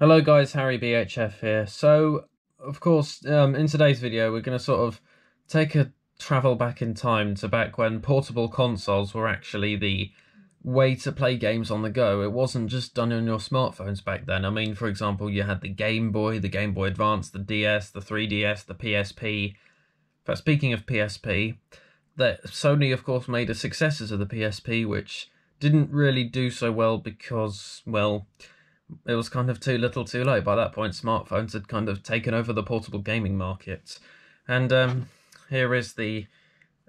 Hello guys, Harry BHF here. So, of course, in today's video we're going to sort of take a travel back in time to back when portable consoles were actually the way to play games on the go. It wasn't just done on your smartphones back then. I mean, for example, you had the Game Boy Advance, the DS, the 3DS, the PSP. But speaking of PSP, that Sony, of course, made a successor to the PSP, which didn't really do so well because, well, it was kind of too little too late. By that point, smartphones had kind of taken over the portable gaming market. And here is the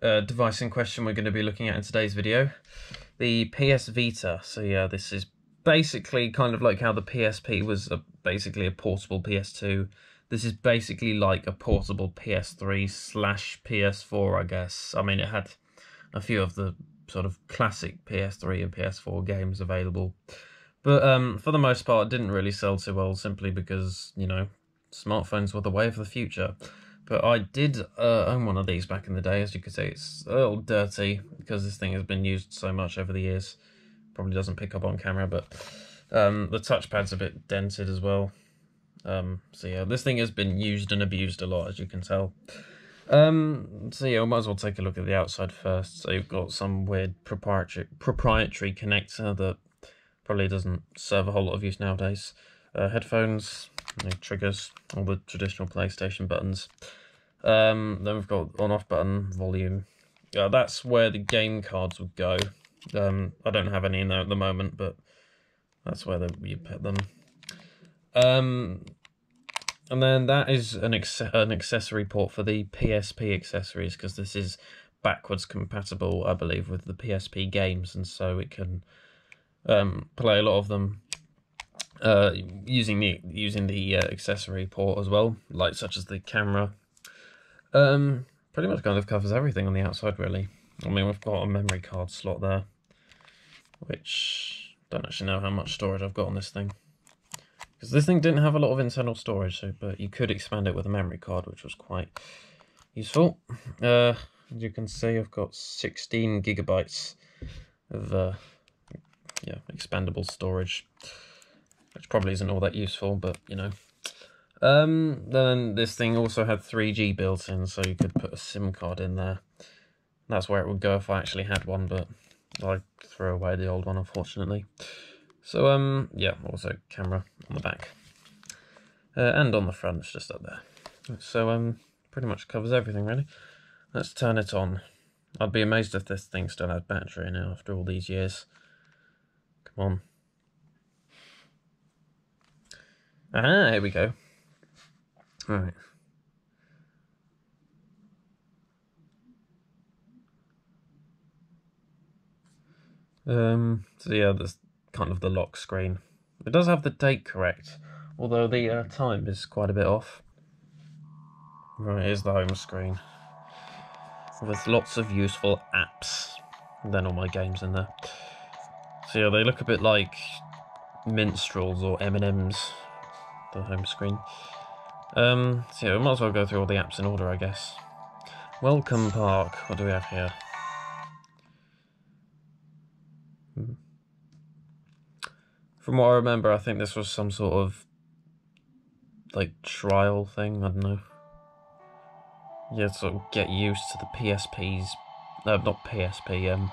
device in question we're going to be looking at in today's video. The PS Vita. So yeah, this is basically kind of like how the PSP was basically a portable PS2. This is basically like a portable PS3/PS4, I guess. I mean, it had a few of the sort of classic PS3 and PS4 games available. But for the most part, it didn't really sell too well, simply because, you know, smartphones were the way of the future. But I did own one of these back in the day. As you can see, it's a little dirty because this thing has been used so much over the years. Probably doesn't pick up on camera, but the touchpad's a bit dented as well. So yeah, this thing has been used and abused a lot, as you can tell. So yeah, we might as well take a look at the outside first. So you've got some weird proprietary connector that probably doesn't serve a whole lot of use nowadays. Headphones, triggers, all the traditional PlayStation buttons. Then we've got on-off button, volume. That's where the game cards would go. I don't have any in there at the moment, but that's where you put them. And then that is an accessory port for the PSP accessories, because this is backwards compatible, I believe, with the PSP games, and so it can play a lot of them using the accessory port as well, like such as the camera. Pretty much kind of covers everything on the outside, really. I mean, we've got a memory card slot there, which I don't actually know how much storage I've got on this thing, because this thing didn't have a lot of internal storage, but you could expand it with a memory card, which was quite useful. As you can see, I've got 16 gigabytes of expandable storage, which probably isn't all that useful, but you know. Then this thing also had 3G built in, so you could put a SIM card in there. That's where it would go if I actually had one, but I threw away the old one, unfortunately. So yeah, also camera on the back, and on the front, it's just up there. So pretty much covers everything, really. Let's turn it on. I'd be amazed if this thing still had battery in it after all these years. Come on. Ah, here we go. Right. So yeah, there's kind of the lock screen. It does have the date correct, although the time is quite a bit off. Right, here's the home screen, with lots of useful apps, and then all my games in there. So yeah, they look a bit like minstrels or M&Ms, the home screen. So yeah, we might as well go through all the apps in order, I guess. Welcome Park, what do we have here? From what I remember, I think this was some sort of, like, trial thing, I don't know. Yeah, sort of get used to the PSP's, not PSP,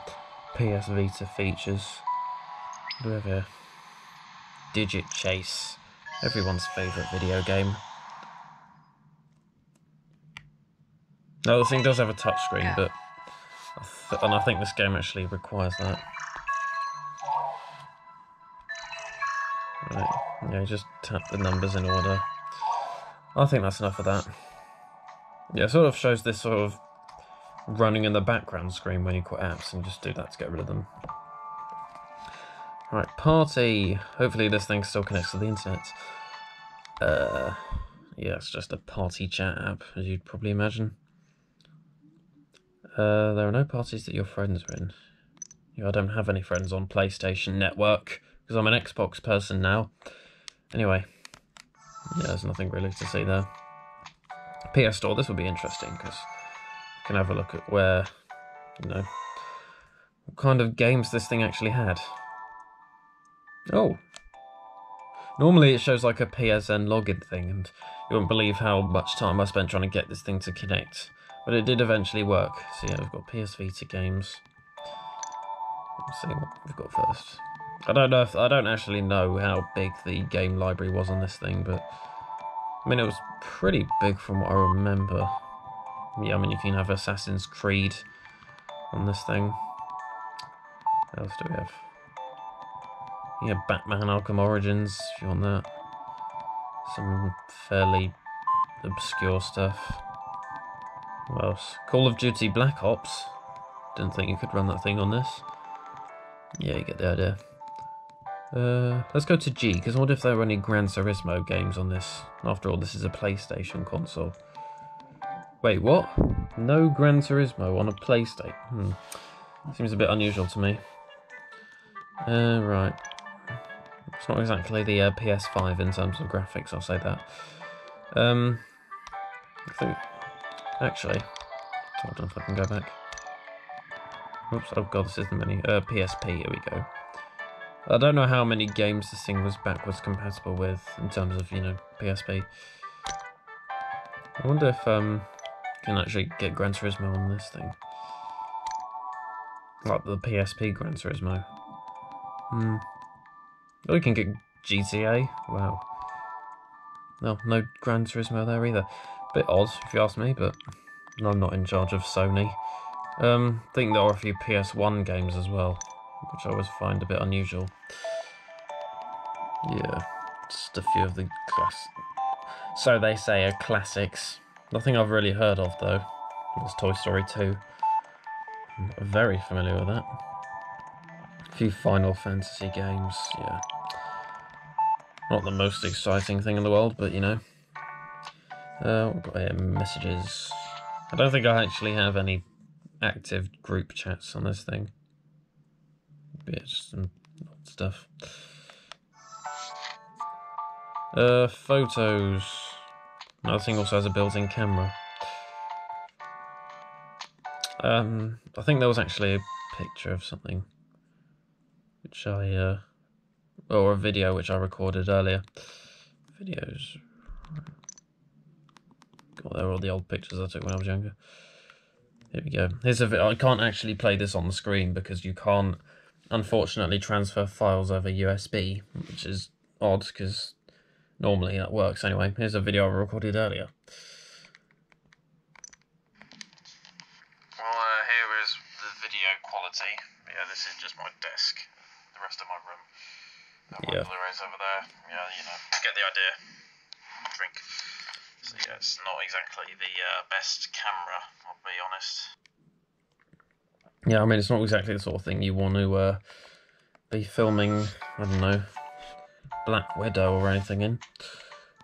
PS Vita features. What do we have here? Digit Chase, everyone's favourite video game. Now, the thing does have a touchscreen, but I think this game actually requires that. Right, yeah, just tap the numbers in order. I think that's enough of that. Yeah, it sort of shows this sort of running in the background screen when you quit apps, and just do that to get rid of them. Right, party. Hopefully this thing still connects to the internet. Yeah, it's just a party chat app, as you'd probably imagine. There are no parties that your friends are in. Yeah, I don't have any friends on PlayStation Network, because I'm an Xbox person now. Anyway, yeah, there's nothing really to see there. PS Store, this will be interesting, because you can have a look at where, you know, what kind of games this thing actually had. Oh, Normally it shows like a PSN login thing, and you wouldn't believe how much time I spent trying to get this thing to connect. But it did eventually work. So yeah, we've got PS Vita games. Let's see what we've got first. I don't actually know how big the game library was on this thing, but I mean it was pretty big from what I remember. Yeah, I mean you can have Assassin's Creed on this thing. What else do we have? Yeah, Batman Arkham Origins, if you want that. Some fairly obscure stuff. What else? Call of Duty Black Ops. Didn't think you could run that thing on this. Yeah, you get the idea. Let's go to G, because I wonder if there are any Gran Turismo games on this. After all, this is a PlayStation console. Wait, what? No Gran Turismo on a PlayStation? Seems a bit unusual to me. Right. It's not exactly the PS5 in terms of graphics, I'll say that. I think... Actually... Hold on if I can go back. Oops, oh god, this is the menu. PSP, here we go. I don't know how many games this thing was backwards compatible with, in terms of, you know, PSP. I wonder if, you can actually get Gran Turismo on this thing. Like the PSP Gran Turismo. Oh, we can get GTA. Wow. No Gran Turismo there either. Bit odd, if you ask me, but I'm not in charge of Sony. I think there are a few PS1 games as well, which I always find a bit unusual. Yeah, just a few of the so they say are classics. Nothing I've really heard of though. There's Toy Story 2. I'm very familiar with that. A few Final Fantasy games, yeah. Not the most exciting thing in the world, but you know. We've got here messages. I don't think I actually have any active group chats on this thing. Yeah, just some stuff. Photos. Another thing also has a built-in camera. I think there was actually a picture of something which I or a video which I recorded earlier. Videos. God, they're all the old pictures I took when I was younger. Here we go. Here's a I can't actually play this on the screen because you can't, unfortunately, transfer files over USB, which is odd because normally that works anyway. Here's a video I recorded earlier. Well, here is the video quality. Yeah, this is just my desk. The rest of my room. Yeah. Blu-rays over there. Yeah, you know, get the idea. Drink. So yeah, it's not exactly the best camera, I'll be honest. Yeah, I mean, it's not exactly the sort of thing you want to be filming, I don't know, Black Widow or anything in.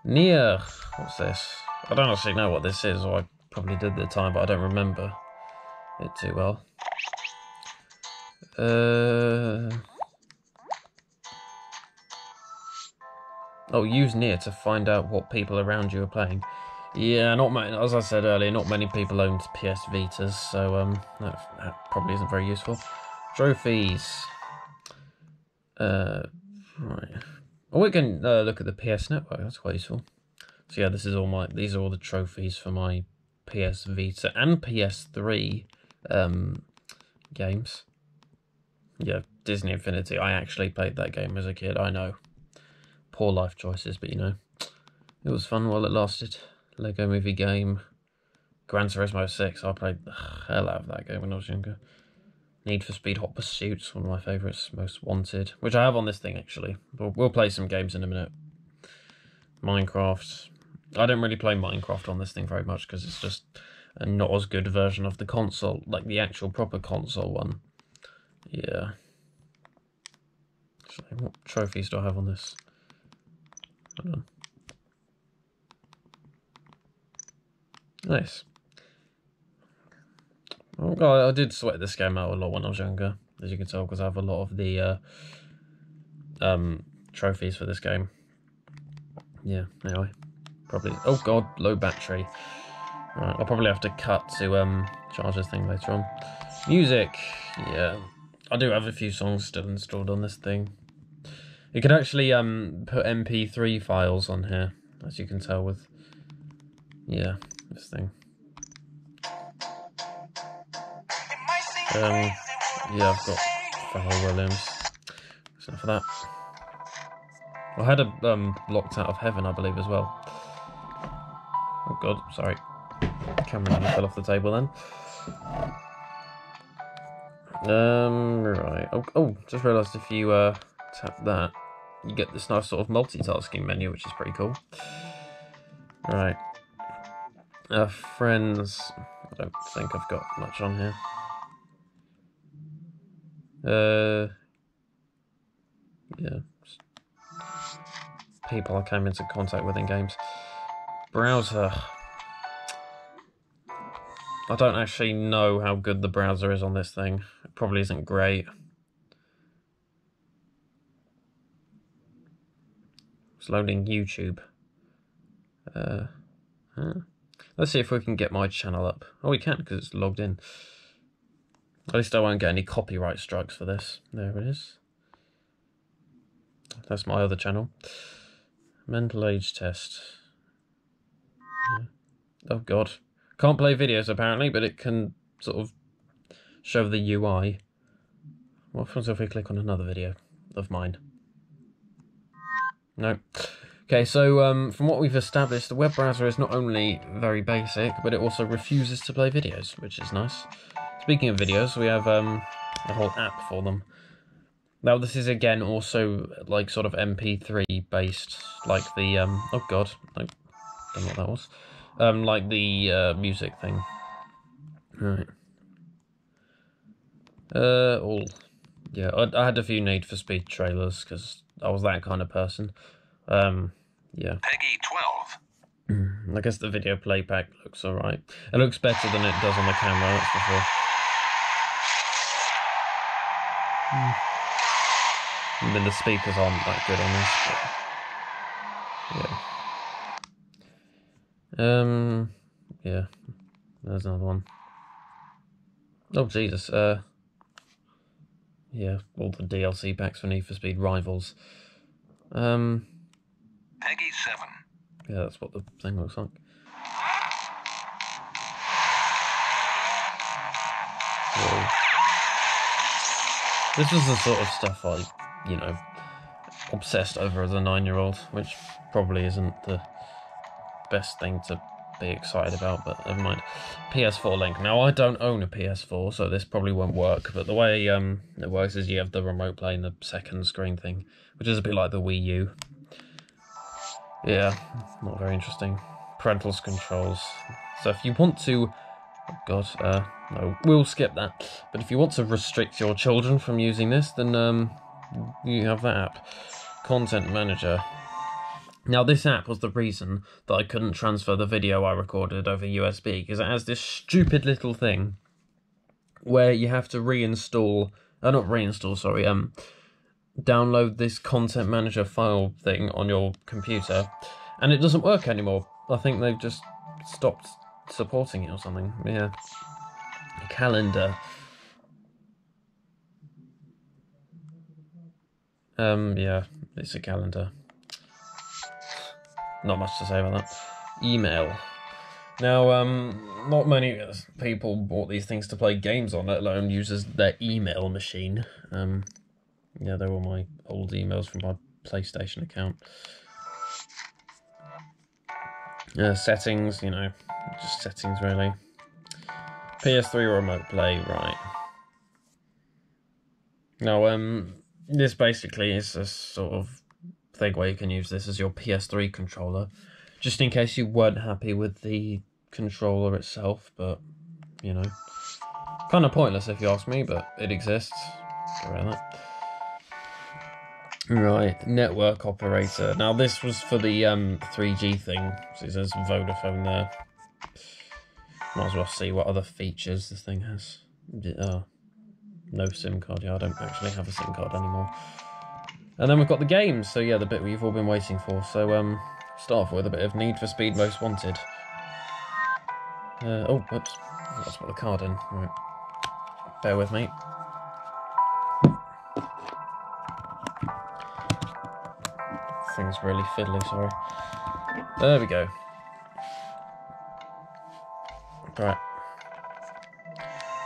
Nier, what's this? I don't actually know what this is, or I probably did at the time, but I don't remember it too well. Oh, use Nier to find out what people around you are playing. Yeah, not many, as I said earlier, not many people own PS Vitas, so that probably isn't very useful. Trophies. Right. Oh, we can look at the PS Network. That's quite useful. So yeah, these are all the trophies for my PS Vita and PS3 games. Yeah, Disney Infinity. I actually played that game as a kid. I know. Poor life choices, but you know, it was fun while it lasted. Lego Movie game. Gran Turismo 6. I played the hell out of that game when I was younger. Need for Speed Hot Pursuits, one of my favourites. Most Wanted, which I have on this thing actually. We'll play some games in a minute. Minecraft. I don't really play Minecraft on this thing very much because it's just a not as good version of the console, like the actual proper console one. Yeah. So what trophies do I have on this? Hold on. Nice. Oh god, I did sweat this game out a lot when I was younger, as you can tell, because I have a lot of the trophies for this game. Yeah, anyway. Probably... Oh god, low battery. Right, I'll probably have to cut to charge this thing later on. Music. Yeah. I do have a few songs still installed on this thing. You could actually put MP3 files on here, as you can tell with this thing. Yeah, I've got Pharrell Williams. That's enough of that. I had a Locked Out of Heaven, I believe, as well. Oh god, sorry. The camera nearly fell off the table then. Right. Oh, just realised if you tap that, you get this nice sort of multitasking menu, which is pretty cool. Right. Friends. I don't think I've got much on here. Yeah. People I came into contact with in games. Browser. I don't actually know how good the browser is on this thing. It probably isn't great. It's loading YouTube. Let's see if we can get my channel up. Oh, we can, because it's logged in. At least I won't get any copyright strikes for this. There it is. That's my other channel. Mental age test. Yeah. Oh god. Can't play videos apparently, but it can sort of show the UI. What happens if we click on another video of mine? No. Okay, so from what we've established, the web browser is not only very basic, but it also refuses to play videos, which is nice. Speaking of videos, we have a whole app for them. Now this is again also like sort of MP3 based, like the oh god, I don't know what that was. Like the music thing. Right. Yeah, I had a few Need for Speed trailers because I was that kind of person. Yeah. Peggy 12. I guess the video playback looks alright. It looks better than it does on the camera, that's for sure. And then the speakers aren't that good on this, but yeah. There's another one. Oh Jesus, yeah, all the DLC packs for Need for Speed Rivals. Peggy 7. Yeah, that's what the thing looks like. Whoa. This is the sort of stuff I, obsessed over as a 9-year-old, which probably isn't the best thing to be excited about, but never mind. PS4 link. Now, I don't own a PS4, so this probably won't work, but the way it works is you have the remote play and the second screen thing, which is a bit like the Wii U. Yeah, not very interesting. Parental controls. So if you want to... Oh god, no, we'll skip that. But if you want to restrict your children from using this, then you have that app. Content Manager. Now, this app was the reason that I couldn't transfer the video I recorded over USB, because it has this stupid little thing where you have to reinstall... not reinstall, sorry, download this Content Manager file thing on your computer, and it doesn't work anymore. I think they've just stopped supporting it or something. Yeah. Calendar. Yeah, it's a calendar. Not much to say about that. Email. Now, not many people bought these things to play games on, let alone use their email machine. Yeah, they were my old emails from my PlayStation account. Settings, just settings really. PS3 remote play, right. Now, this basically is a sort of thing where you can use this as your PS3 controller, just in case you weren't happy with the controller itself, but, kind of pointless if you ask me, but it exists. Around that. Right, network operator. Now this was for the 3G thing, so it says Vodafone there. Might as well see what other features this thing has. No SIM card, yeah, I don't actually have a SIM card anymore. And then we've got the games, so yeah, the bit we've all been waiting for. So, start off with a bit of Need for Speed Most Wanted. Oh, whoops, that's put the card in, right. Bear with me. thing's really fiddly, sorry. There we go. Right.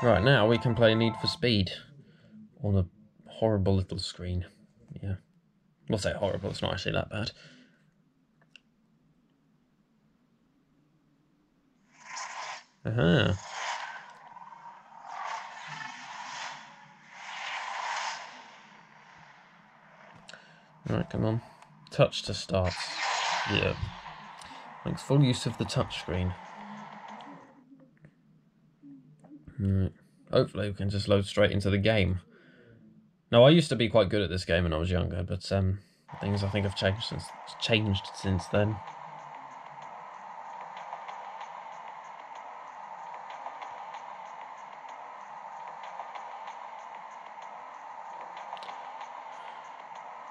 Right, now we can play Need for Speed on a horrible little screen. Yeah. We'll say horrible, it's not actually that bad. Aha. Right, come on. Touch to start. Yeah. Makes full use of the touchscreen. Right. Hopefully we can just load straight into the game. Now, I used to be quite good at this game when I was younger, but things I think have changed since then.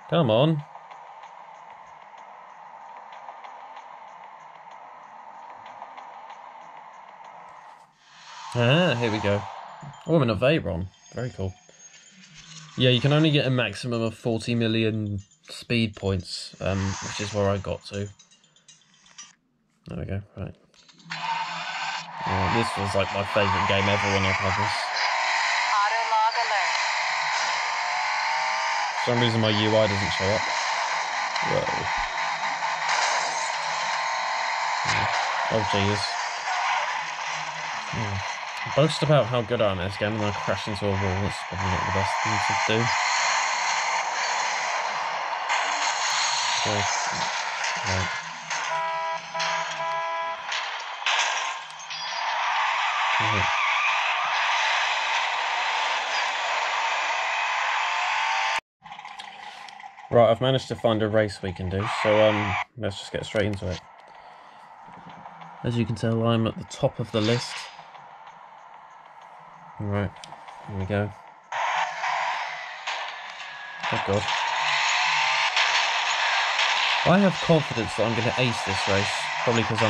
Come on. Ah, here we go. Oh, I'm in a Veyron. Very cool. Yeah, you can only get a maximum of 40 million speed points, which is where I got to. There we go, right. Yeah, this was like my favourite game ever when I played this. Auto-log alert. For some reason my UI doesn't show up. Whoa. Oh, jeez. Yeah. Boast about how good I am at this game and then I crash into a wall. That's probably not the best thing to do. Okay. Right. Right, I've managed to find a race we can do, so let's just get straight into it. As you can tell, I'm at the top of the list. Right, here we go. Oh god. I have confidence that I'm going to ace this race, probably because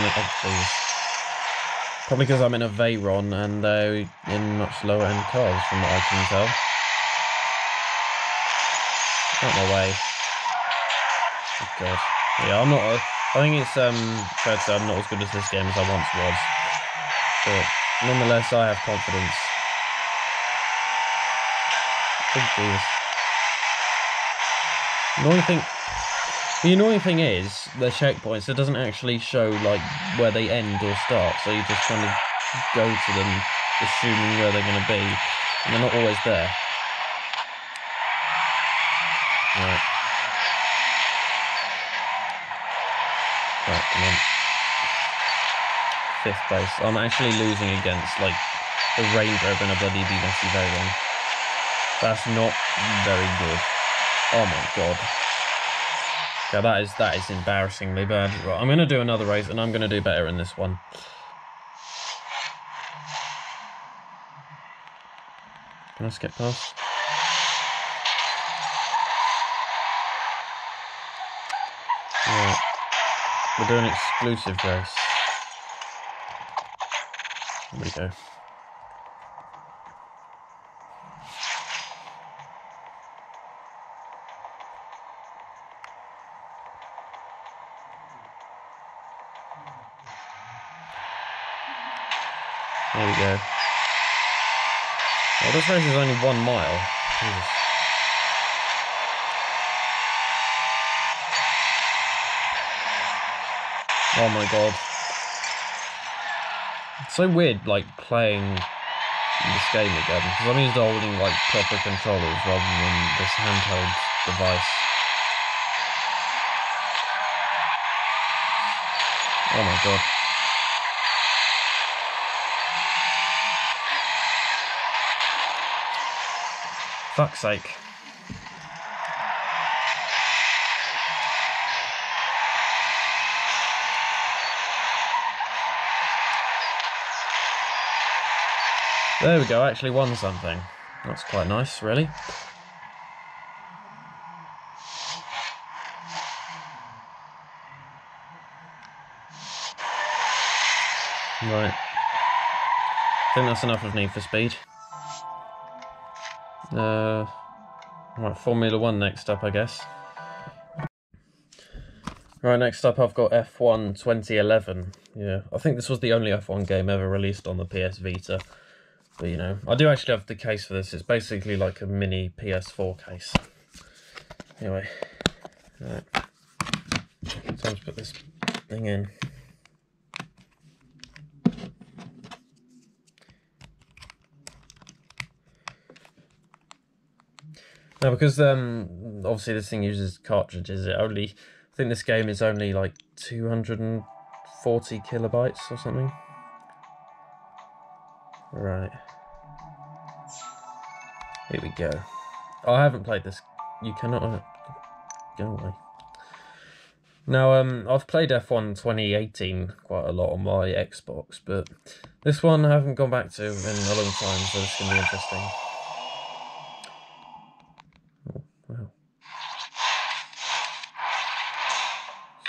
I'm in a Veyron and they're in much lower end cars from what I can tell. Out my way. Oh god. Yeah, I think it's fair to say I'm not as good at this game as I once was. But nonetheless, I have confidence. Oh jeez. The annoying thing is, the checkpoints, it doesn't actually show like where they end or start, so you just kind of go to them assuming where they're going to be, and they're not always there. Right. Right, come on. 5th place. I'm actually losing against like a Range Rover and a bloody Vita Veyron. That's not very good. Oh my god. Yeah, that is embarrassingly bad. Right, I'm going to do another race, and I'm going to do better in this one. Can I skip past? Right. We're doing an exclusive race. There we go. There we go. Well, this race is only 1 mile. Jesus. Oh my god. It's so weird, like, playing this game again, because I'm used to holding, like, proper controllers rather than this handheld device. Oh my god. Fuck's sake. There we go, I actually won something. That's quite nice, really. Right. I think that's enough of Need for Speed. Right, Formula 1 next up, I guess. Right, next up I've got F1 2011. Yeah, I think this was the only F1 game ever released on the PS Vita. But, you know, I do actually have the case for this. It's basically like a mini PS4 case. Anyway, right. Time to put this thing in. Now, because obviously this thing uses cartridges, I think this game is only like 240 kilobytes or something. Right. Here we go. Oh, I haven't played this. You cannot go away. Now, I've played F1 2018 quite a lot on my Xbox, but this one I haven't gone back to in a long time, so this is going to be interesting. Oh, wow.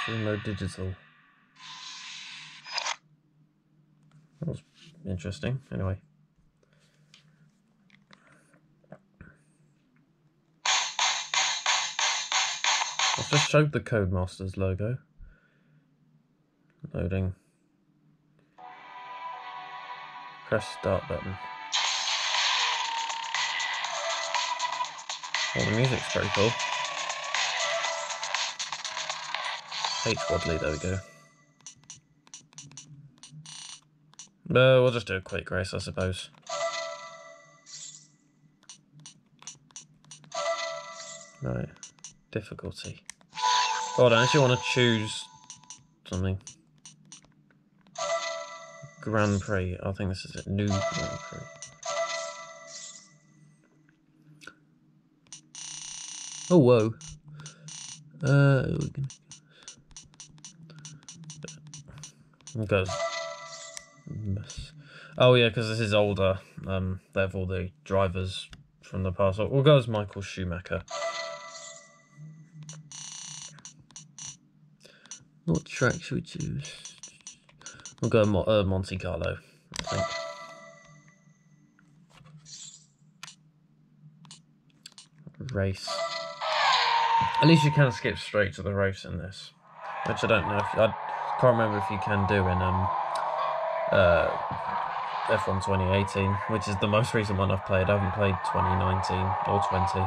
Sumo Digital. That was interesting, anyway. I've just showed the Codemasters logo. Loading. Press start button. Oh, the music's pretty cool. H-Wadley, there we go. We'll just do a quick race, I suppose. Right. Difficulty. Hold on, I actually want to choose something. Grand Prix. I think this is it. New Grand Prix. Oh, whoa. It goes. Oh, yeah, because this is older. They have all the drivers from the past. We'll go as Michael Schumacher. What track should we choose? We'll go Monte Carlo, I think. Race. At least you can skip straight to the race in this, which I don't know. I can't remember if you can do in F1 2018, which is the most recent one I've played. I haven't played 2019 or 20.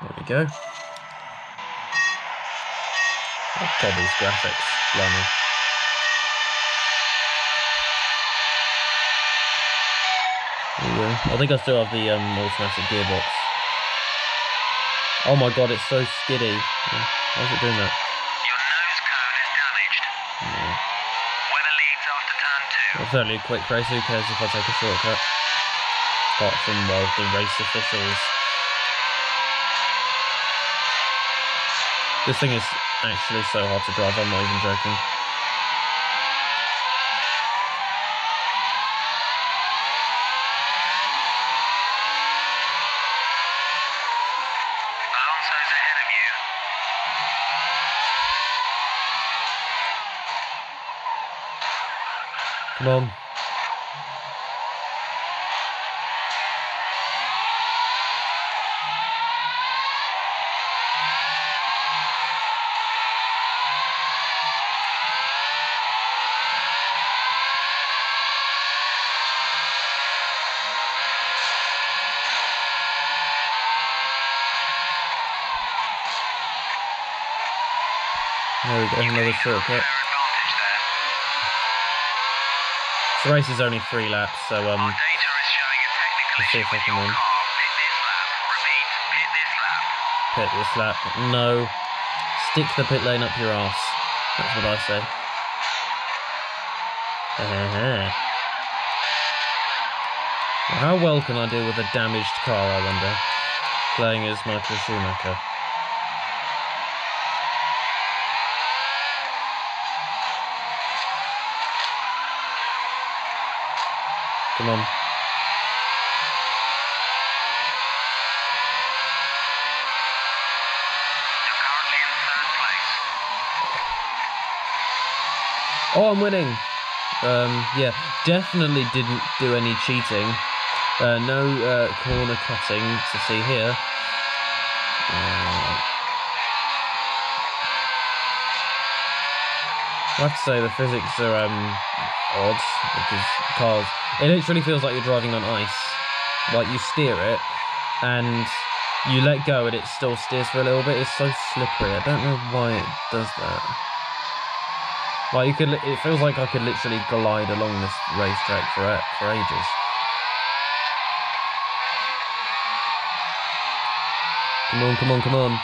There we go. Bobby's graphics, blimey. There we go. I think I still have the automatic gearbox. Oh my god, it's so skiddy. How's it doing that? Your nose cone is damaged. Yeah. Weather leads after turn 2. It's only a quick race, who cares if I take a shortcut? Apart from, well, the race officials. This thing is actually so hard to drive, I'm not even joking. Alonso's ahead of you. Come on. There we go, another shortcut. Fair advantage there. The race is only 3 laps, so Our data is showing a technical let's see issue if I with can your win. car. Pit this lap. Repeat, pit this lap. Pit this lap. No. Stick the pit lane up your arse. That's what I say. How well can I do with a damaged car, I wonder? Playing as Michael Schumacher. Come on. You're currently in 3rd place. Oh, I'm winning. Yeah, definitely didn't do any cheating. No corner cutting to see here. I have to say the physics are odd, because cars, it literally feels like you're driving on ice. Like you steer it and you let go and it still steers for a little bit. It's so slippery. I don't know why it does that. Like it feels like I could literally glide along this racetrack for ages. Come on, come on, come on.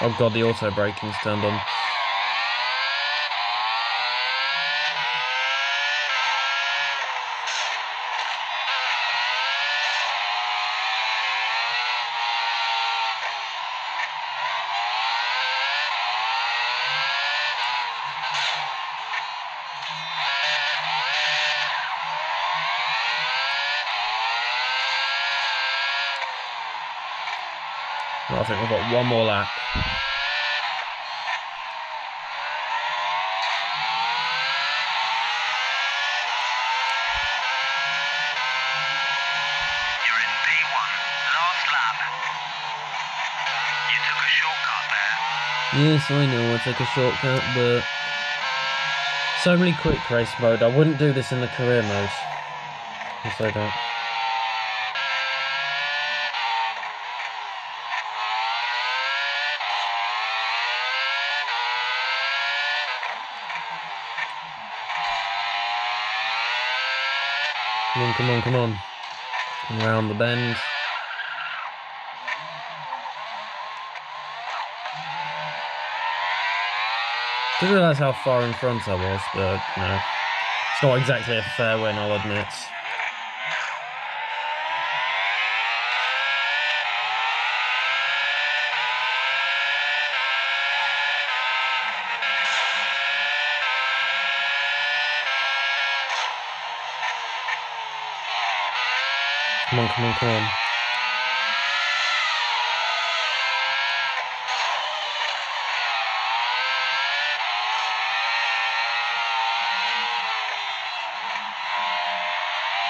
Oh god, the auto braking's turned on. Well, I think we've got one more lap. You're in P1. Last lap. You took a shortcut there. Yes, I know, I took a shortcut, but so many quick race mode. I wouldn't do this in the career mode. Yes, I don't. Come on, come on, come on. Around the bend. Didn't realise how far in front I was, but, you know, it's not exactly a fair win, I'll admit. Come on, come on, come on.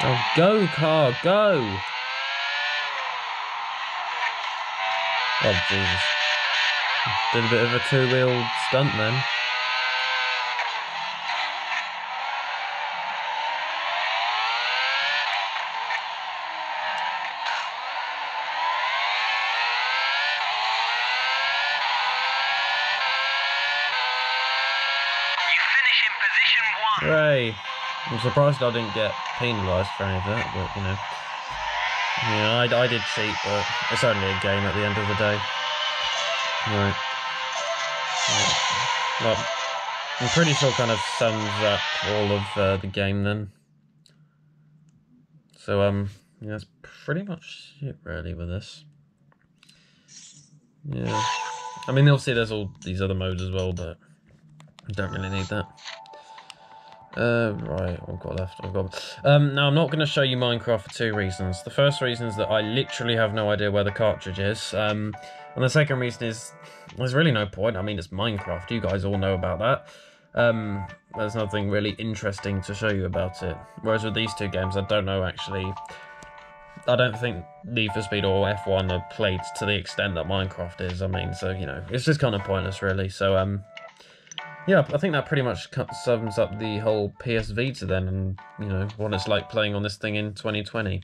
Oh, go, car, go! Oh, Jesus. Did a bit of a two-wheel stunt then. Hooray! I'm surprised I didn't get penalised for any of that, but you know. Yeah, I did cheat, but it's only a game at the end of the day. Right. Well, I'm pretty sure kind of sums up all of the game then. So, yeah, that's pretty much it really with this. Yeah. I mean, obviously there's all these other modes as well, but I don't really need that. Right, what I've got left, now I'm not going to show you Minecraft for two reasons. The first reason is that I literally have no idea where the cartridge is, and the second reason is, there's really no point. I mean, it's Minecraft, you guys all know about that. There's nothing really interesting to show you about it. Whereas with these two games, I don't know actually, I don't think Need for Speed or F1 are played to the extent that Minecraft is. I mean, so, you know, it's just kind of pointless really, so, yeah, I think that pretty much sums up the whole PS Vita then, and, you know, what it's like playing on this thing in 2020.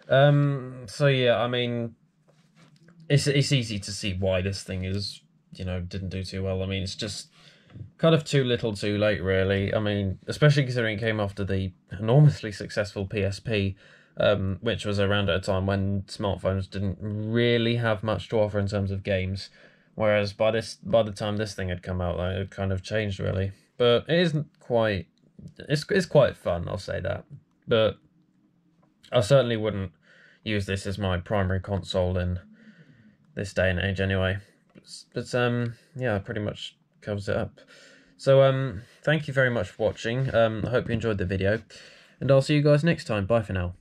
So yeah, I mean, it's easy to see why this thing is, you know, didn't do too well. I mean, it's just kind of too little too late, really. I mean, especially considering it came after the enormously successful PSP, which was around at a time when smartphones didn't really have much to offer in terms of games. Whereas by the time this thing had come out, it had kind of changed really. But it isn't quite. It's quite fun, I'll say that. But I certainly wouldn't use this as my primary console in this day and age, anyway. But yeah, pretty much covers it up. So thank you very much for watching. I hope you enjoyed the video, and I'll see you guys next time. Bye for now.